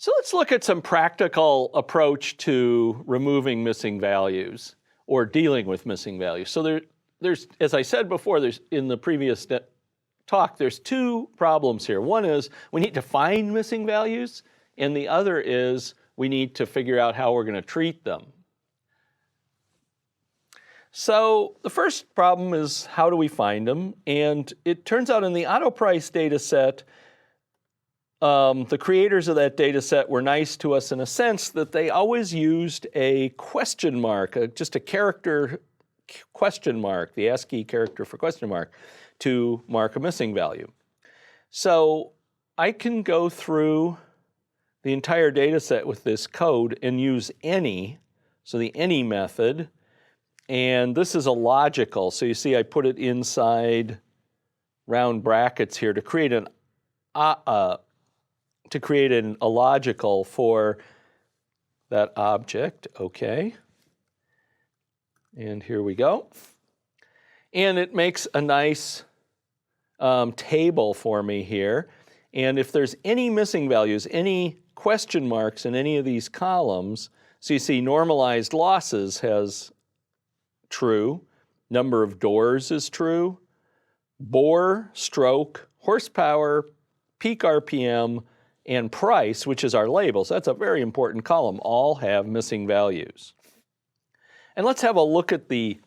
So let's look at some practical approach to removing missing values or dealing with missing values. So there's, as I said before, in the previous talk, there's two problems here. One is we need to find missing values, and the other is we need to figure out how we're going to treat them. So the first problem is how do we find them? And it turns out in the auto price data set, the creators of that data set were nice to us in a sense that they always used a question mark, just a character question mark, the ASCII character for question mark, to mark a missing value. So I can go through the entire data set with this code and use any, so the any method, and this is a logical. So you see I put it inside round brackets here to create a logical for that object, okay. And here we go. And it makes a nice table for me here. And if there's any missing values, any question marks in any of these columns, so you see normalized losses has true, number of doors is true, bore, stroke, horsepower, peak RPM, and price, which is our label. So that's a very important column, all have missing values. And let's have a look at the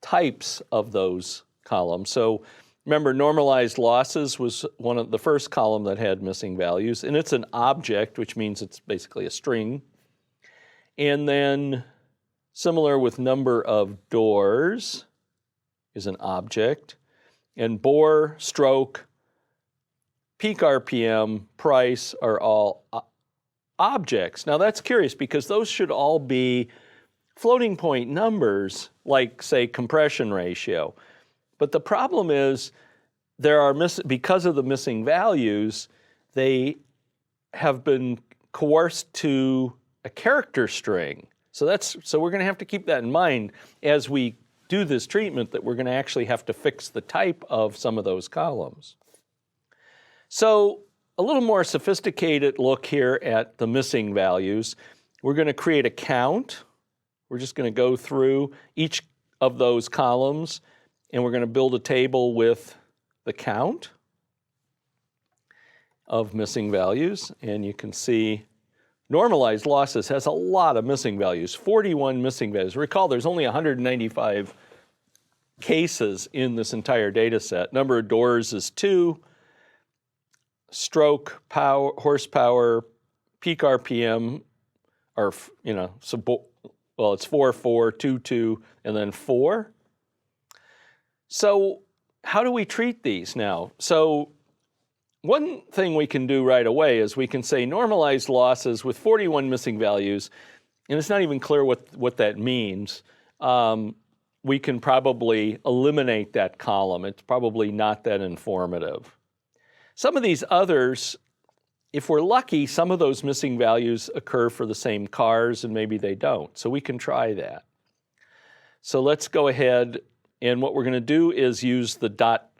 types of those columns. So remember, normalized losses was one of the first column that had missing values, and it's an object, which means it's basically a string. And then similar with number of doors is an object, and bore, stroke, peak RPM, price are all objects. Now that's curious because those should all be floating point numbers like, say, compression ratio. But the problem is because of the missing values, they have been coerced to a character string. So we're going to have to keep that in mind as we do this treatment, that we're going to actually have to fix the type of some of those columns. So a little more sophisticated look here at the missing values. We're going to create a count. We're just going to go through each of those columns, and we're going to build a table with the count of missing values. And you can see normalized losses has a lot of missing values, 41 missing values. Recall there's only 195 cases in this entire data set. Number of doors is 2. Stroke, power, horsepower, peak RPM are, well, it's 4, 4, 2, 2, and then 4. So how do we treat these now? So one thing we can do right away is we can say normalized losses with 41 missing values, and it's not even clear what that means. We can probably eliminate that column. It's probably not that informative. Some of these others, if we're lucky, some of those missing values occur for the same cars and maybe they don't. So we can try that. So let's go ahead, and what we're going to do is use the drop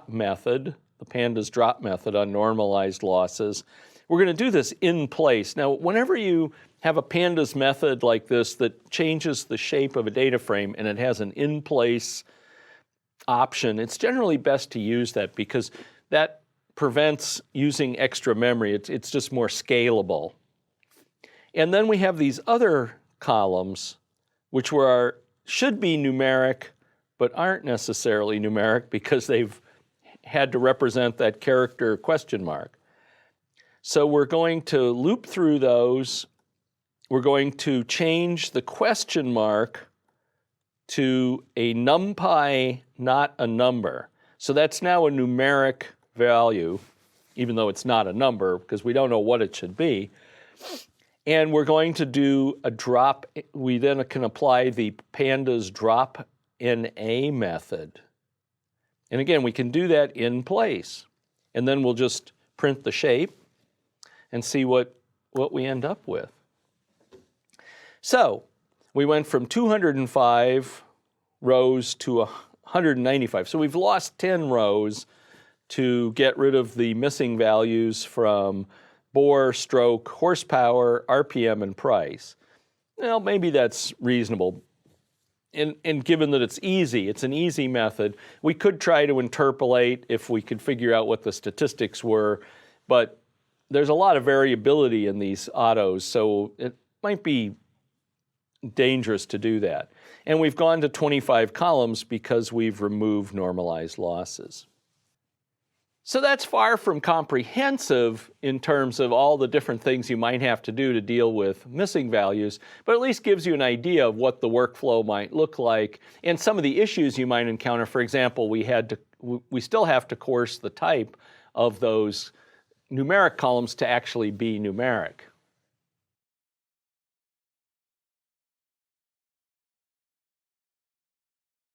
method, the pandas drop method on normalized losses. We're going to do this in place. Now, whenever you have a pandas method like this that changes the shape of a data frame and it has an in place option, it's generally best to use that because that prevents using extra memory. It's just more scalable. And then we have these other columns which should be numeric but aren't necessarily numeric because they've had to represent that character question mark. So we're going to loop through those. We're going to change the question mark to a numpy, not a number. So that's now a numeric value, even though it's not a number, because we don't know what it should be. And we're going to do a drop. We then can apply the pandas drop NA method. And again, we can do that in place. And then we'll just print the shape and see what we end up with. So we went from 205 rows to 195. So we've lost 10 rows to get rid of the missing values from bore, stroke, horsepower, RPM, and price. Well, maybe that's reasonable. And given that it's an easy method, we could try to interpolate if we could figure out what the statistics were, but there's a lot of variability in these autos, so it might be dangerous to do that. And we've gone to 25 columns because we've removed normalized losses. So that's far from comprehensive in terms of all the different things you might have to do to deal with missing values, but at least gives you an idea of what the workflow might look like and some of the issues you might encounter. For example, we still have to coerce the type of those numeric columns to actually be numeric.